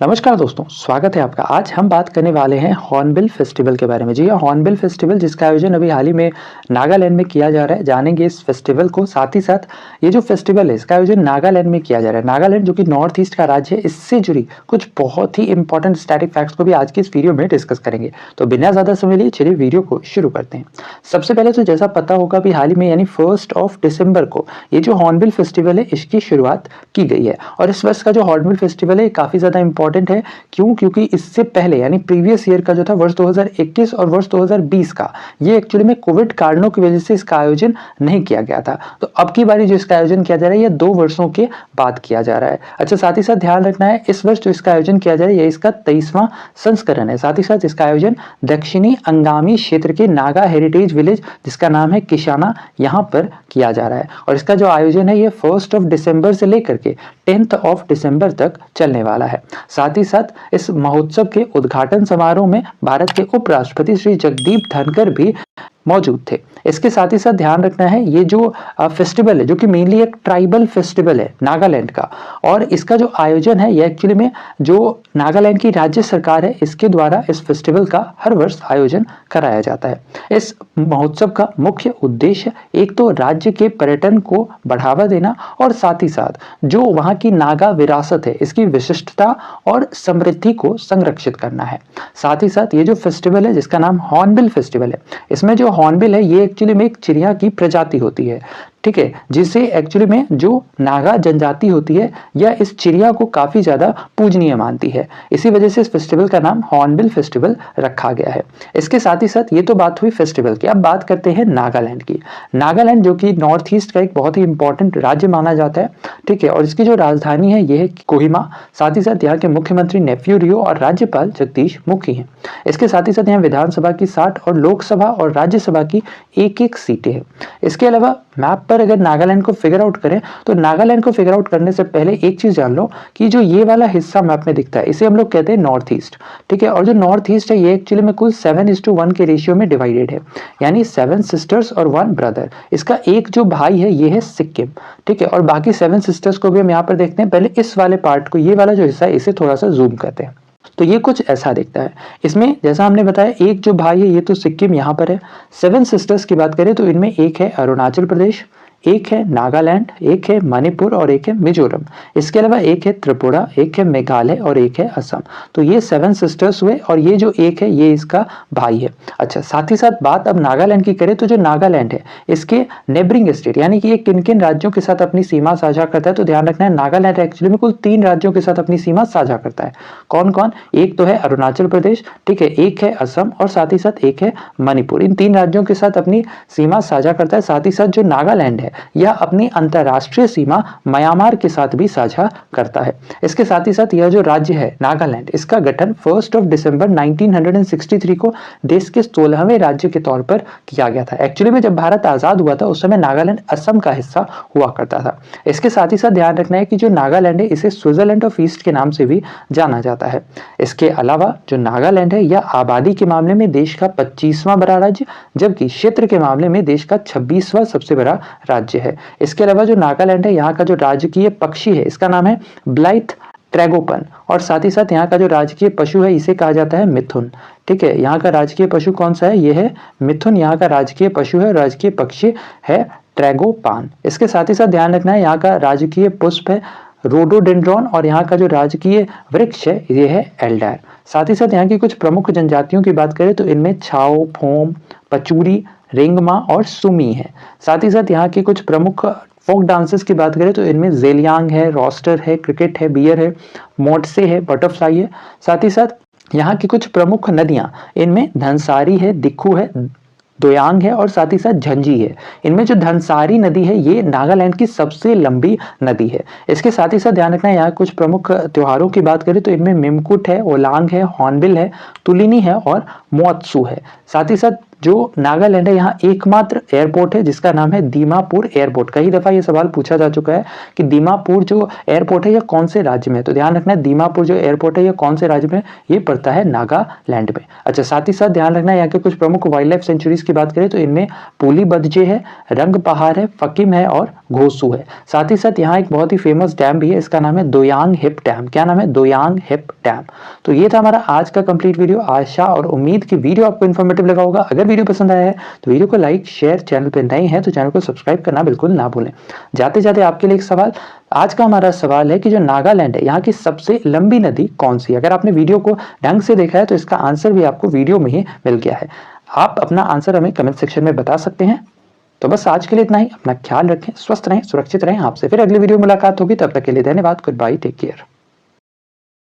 नमस्कार दोस्तों, स्वागत है आपका। आज हम बात करने वाले हैं हॉर्नबिल फेस्टिवल के बारे में। जी हाँ, हॉर्नबिल फेस्टिवल जिसका आयोजन अभी हाल ही में नागालैंड में किया जा रहा है। जानेंगे इस फेस्टिवल को, साथ ही साथ ये जो फेस्टिवल है इसका आयोजन नागालैंड में किया जा रहा है। नागालैंड जो कि नॉर्थ ईस्ट का राज्य है, इससे जुड़ी कुछ बहुत ही इंपॉर्टेंट स्टैटिक फैक्ट्स को भी आज की इस वीडियो में डिस्कस करेंगे। तो बिना ज़्यादा समय लिए चलिए वीडियो को शुरू करते हैं। सबसे पहले तो जैसा पता होगा भी हाल ही में यानी 1 दिसंबर को ये जो हॉर्नबिल फेस्टिवल है इसकी शुरुआत की गई है। और इस वर्ष का जो हॉर्नबिल फेस्टिवल है काफ़ी ज़्यादा इंपॉर्टेंट है। क्योंकि इससे पहले यानी प्रीवियस ईयर का जो था वर्ष 2021 और वर्ष 2020 का, ये एक्चुअली में कोविड कारणों की वजह से इसका आयोजन नहीं किया गया था। तो अब की बारी जो इसका आयोजन किया जा रहा है ये 2 वर्षों के बाद किया जा रहा है। अच्छा, साथ ही साथ ध्यान रखना है इस वर्ष जो इसका आयोजन किया जा रहा है ये इसका 23वां संस्करण है। साथ ही साथ इसका आयोजन दक्षिणी अंगामी क्षेत्र के नागा हेरिटेज विलेज जिसका नाम है किशाना, यहाँ पर किया जा रहा है। और इसका जो आयोजन है ये 1 दिसंबर से लेकर के 10 दिसंबर तक चलने वाला है। साथ ही साथ इस महोत्सव के उद्घाटन समारोह में भारत के उपराष्ट्रपति श्री जगदीप धनखड़ भी मौजूद थे। इसके साथ ही साथ ध्यान रखना है ये जो फेस्टिवल है जो कि मेनली एक ट्राइबल फेस्टिवल है नागालैंड का, और इसका जो आयोजन है ये एक्चुअली में जो नागालैंड की राज्य सरकार है इसके द्वारा इस फेस्टिवल का हर वर्ष आयोजन कराया जाता है। इस महोत्सव का मुख्य उद्देश्य एक तो राज्य के पर्यटन को बढ़ावा देना और साथ ही साथ जो वहाँ की नागा विरासत है इसकी विशिष्टता और समृद्धि को संरक्षित करना है। साथ ही साथ ये जो फेस्टिवल है जिसका नाम हॉर्नबिल फेस्टिवल है, इसमें जो हॉर्नबिल है ये एक्चुअली में एक चिड़िया की प्रजाति होती है, ठीक है, जिसे एक्चुअली में जो नागा जनजाति होती है यह इस चिड़िया को काफी ज्यादा पूजनीय मानती है। इसी वजह से इस फेस्टिवल का नाम हॉर्नबिल फेस्टिवल रखा गया है। इसके साथ ही साथ ये तो बात हुई फेस्टिवल की। अब बात करते हैं नागालैंड की। नागालैंड जो कि नॉर्थ ईस्ट का एक बहुत ही इंपॉर्टेंट राज्य माना जाता है, ठीक है, और इसकी जो राजधानी है यह है कोहिमा। साथ ही साथ यहाँ के मुख्यमंत्री नेफ्यू रियो और राज्यपाल जगदीश मुखी हैं। इसके साथ ही साथ यहाँ विधानसभा की 60 और लोकसभा और राज्यसभा की एक सीटें हैं। इसके अलावा मैप पर अगर नागालैंड को फिगर आउट करें तो नागालैंड को फिगर आउट करने से पहले एक चीज जान लो कि जो ये वाला हिस्सा मैप में दिखता है इसे हम लोग कहते हैं नॉर्थ ईस्ट, ठीक है। और जो नॉर्थ ईस्ट है ये एक्चुअली में कुल 7:1 के रेशियो में डिवाइडेड है, यानी 7 सिस्टर्स और 1 ब्रदर। इसका एक जो भाई है ये है सिक्किम, ठीक है, और बाकी 7 सिस्टर्स को भी हम यहाँ पर देखते हैं। पहले इस वाले पार्ट को, ये वाला जो हिस्सा है इसे थोड़ा सा जूम करते हैं तो ये कुछ ऐसा दिखता है। इसमें जैसा हमने बताया एक जो भाई है ये तो सिक्किम यहाँ पर है। 7 सिस्टर्स की बात करें तो इनमें एक है अरुणाचल प्रदेश, एक है नागालैंड, एक है मणिपुर और एक है मिजोरम। इसके अलावा एक है त्रिपुरा, एक है मेघालय और एक है असम। तो ये 7 सिस्टर्स हुए और ये जो एक है ये इसका भाई है। अच्छा, साथ ही साथ बात अब नागालैंड की करें तो जो नागालैंड है इसके नेबरिंग स्टेट यानी कि ये किन किन राज्यों के साथ अपनी सीमा साझा करता है, तो ध्यान रखना है नागालैंड एक्चुअली में कुल 3 राज्यों के साथ अपनी सीमा साझा करता है। कौन कौन? एक तो है अरुणाचल प्रदेश, ठीक है, एक है असम और साथ ही साथ एक है मणिपुर। इन 3 राज्यों के साथ अपनी सीमा साझा करता है। साथ ही साथ जो नागालैंड है यह अपनी अंतरराष्ट्रीय सीमा म्यांमार के साथ भी साझा करता है। इसके साथ ही साथ यह जो राज्य है नागालैंड, इसका गठन 1 दिसंबर 1963 को देश के 16वें राज्य के तौर पर किया गया था। एक्चुअली में जब भारत आजाद हुआ था उस समय नागालैंड असम का हिस्सा हुआ करता था। इसके साथ ही साथ ध्यान रखना है कि जो नागालैंड है इसे स्विट्जरलैंड ऑफ ईस्ट के नाम से भी जाना जाता है। इसके अलावा जो नागालैंड है यह आबादी के मामले में देश का 25वां बड़ा राज्य, जबकि क्षेत्र के मामले में देश का 26वां सबसे बड़ा राज्य है। इसके अलावा जो नागालैंड है यहाँ का जो राजकीय पक्षी है इसका नाम है ब्लाइथ ट्रैगोपन, और साथ ही साथ यहाँ का जो राजकीय पशु है इसे कहा जाता है मिथुन, ठीक है। यहाँ का राजकीय पशु कौन सा है? ये है मिथुन, यहाँ का राजकीय पशु है। राजकीय पक्षी है ट्रैगोपान। इसके साथ ही साथ ध्यान रखना है यहाँ का राजकीय पुष्प है रोडोडेंड्रॉन और यहाँ का जो राजकीय वृक्ष है ये है एल्डार। साथ ही साथ यहाँ की कुछ प्रमुख जनजातियों की बात करें तो इनमें छाओ, फोम, पचूरी, रेंगमा और सुमी है। साथ ही साथ यहाँ के कुछ प्रमुख फोक डांसेस की बात करें तो इनमें जेलियांग है, रोस्टर है, क्रिकेट है, बियर है, मोटसे है, बटरफ्लाई है। साथ ही साथ यहाँ की कुछ प्रमुख नदियां, इनमें धनसारी है, दिक्खू है, दोयांग है और साथ ही साथ झंझी है। इनमें जो धनसारी नदी है ये नागालैंड की सबसे लंबी नदी है। इसके साथ ही साथ ध्यान रखना है यहाँ कुछ प्रमुख त्योहारों की बात करें तो इनमें मिमकुट है, ओलांग है, हॉर्नबिल है, तुलिनी है और मोअत्सु है। साथ ही साथ जो नागालैंड है यहाँ एकमात्र एयरपोर्ट है जिसका नाम है दीमापुर एयरपोर्ट। कई दफा ये सवाल पूछा जा चुका है कि दीमापुर जो एयरपोर्ट है ये कौन से राज्य में है, तो ध्यान रखना है दीमापुर जो एयरपोर्ट है ये कौन से राज्य में, ये पड़ता है नागालैंड में। अच्छा, साथ ही साथ ध्यान रखना है यहाँ के कुछ प्रमुख वाइल्ड लाइफ सेंचुरीज की बात करें तो इनमें पुली बदजे है, रंग पहाड़ है, फकीम है और घोसू है। साथ ही साथ यहाँ एक बहुत ही फेमस डैम भी है, इसका नाम है दोयांग हिप डैम। क्या नाम है? Doyang hip dam. तो ये था हमारा आज का कंप्लीट वीडियो। आशा और उम्मीद की वीडियो आपको इन्फॉर्मेटिव लगा होगा। अगर वीडियो पसंद आया है तो वीडियो को लाइक शेयर, चैनल पे नए हैं तो चैनल को सब्सक्राइब करना बिल्कुल ना भूलें। जाते जाते आपके लिए एक सवाल, आज का हमारा सवाल है कि जो नागालैंड है यहाँ की सबसे लंबी नदी कौन सी है? अगर आपने वीडियो को ढंग से देखा है तो इसका आंसर भी आपको वीडियो में ही मिल गया है। आप अपना आंसर हमें कमेंट सेक्शन में बता सकते हैं। तो बस आज के लिए इतना ही। अपना ख्याल रखें, स्वस्थ रहें, सुरक्षित रहें। आपसे फिर अगली वीडियो मुलाकात होगी, तब तक के लिए धन्यवाद। Good bye, take care.